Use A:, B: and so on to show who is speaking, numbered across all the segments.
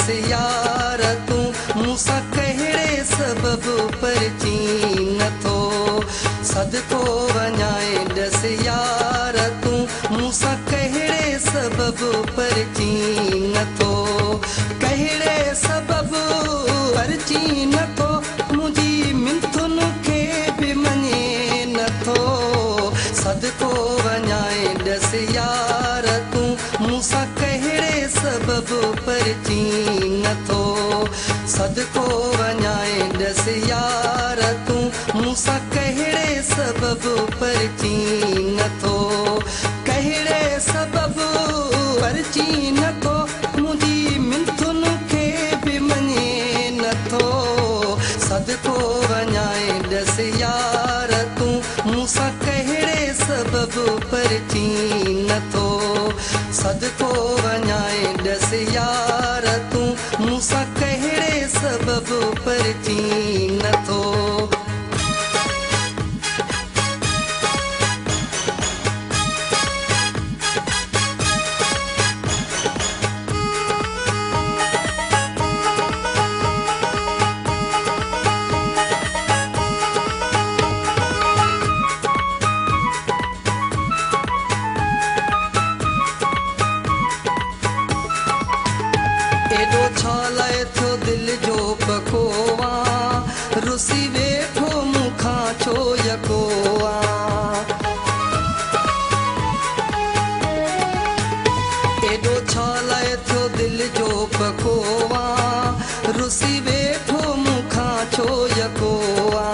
A: दस यार तूं मूंसां कहिड़े सबब पर चीन थो सदको वञाए दस यार तूं मूंसां कहिड़े सबब पर चीन थो कहिड़े सबब पर चीन थो मुंहिंजी मिंथुन खे बि मञे नथो सदको वञाए दस यार तूं मूंसां कहिड़े सबब पर चीन थो सदको वञाए दस यार तूं मूंसां कहिड़े सबब पर चीन थो कहिड़े सबब पर चीन थो मुंहिंजी मिंथुन खे बि मञे नथो सदको वञाए दस यार तूं मूंसां कहिड़े सबब पर चीन थो सदको वञाए दस यार तूं मूंसां कहिड़े सबब पर चीन थो एॾो छा लाइ थियो दिलि जो पकोवा रुसी वेठो मूंखां छो यकोवा एॾो छा लाइ थियो दिलि जो पकोवा रुसी वेठो मूंखां छो यकोवा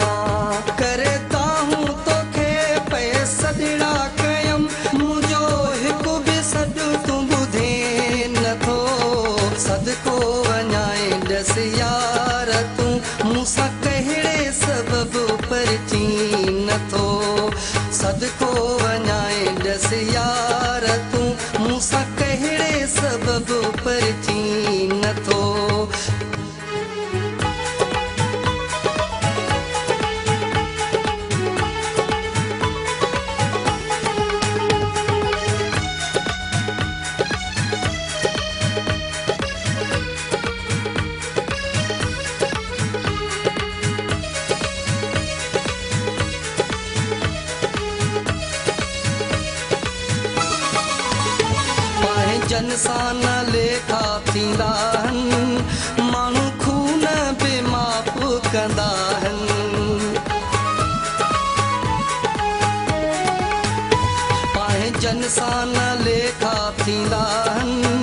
A: करे ताहूं तोखे पैसा ॾिड़ा कयम मुंहिंजो हिकु बि सॾु तूं ॿुधे नथो सदको वञाए दस यार तूं मूंसां कहिड़े सबब पर चीन थो सदको वञाए दस यार तूं मूंसां कहिड़े सबब पर चीन थो जन सां न लेखा थींदा आहिनि माण्हू खून बि माफ़ कंदा आहिनि जन सां न लेखा थींदा आहिनि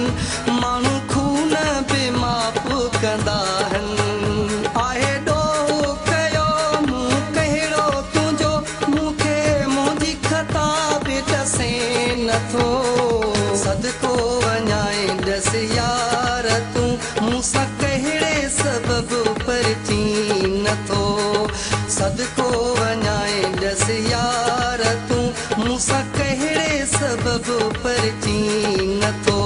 A: माण्हू खून बि माफ़ कंदा आहिनि आहे ॾोह कयो मूं कहिड़ो तुंहिंजो मूंखे मुंहिंजी खता बि ॾसे नथो सदको वञाए दस यार तूं मूंसां कहिड़े सबब पर चीन थो सदको वञाए दस यार तूं मूंसां कहिड़े सबब पर चीन थो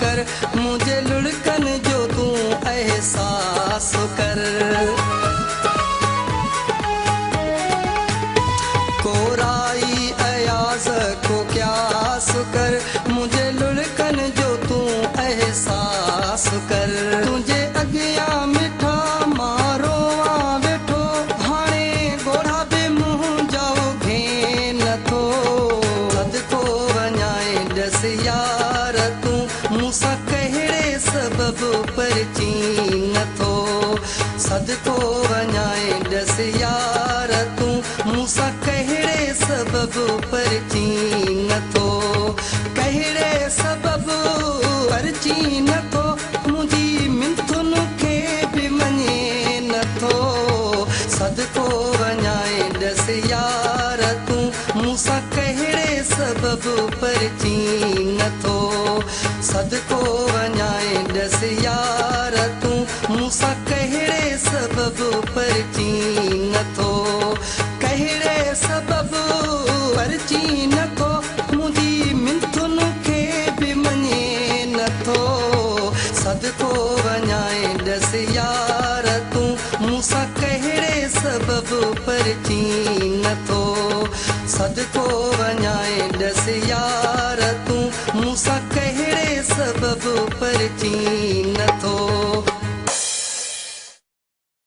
A: कर मुझे लुढ़कन जो तू एहसास कर कोराई अयाज को क्या कर मुझे लुढ़कन जो तू एहसास कर तुझे अगिया मिठा मारो आ वेठो हाणे गोढ़ा बि मुंहुं जाओ घे नथो सदको वञाए दस यार तूं मूंसां कहिड़े सबब पर चीन थो सदको वञाए दस यार तूं मूंसां कहिड़े सबब पर चीन थो कहिड़े सबब पर चीन थो मुंहिंजी मिंथुन खे बि मञे नथो सदको वञाए दस यार तूं मूंसां कहिड़े सबब पर चीन थो सदको वञाए दस यार तूं मूंसां कहिड़े गिरची नथो सदको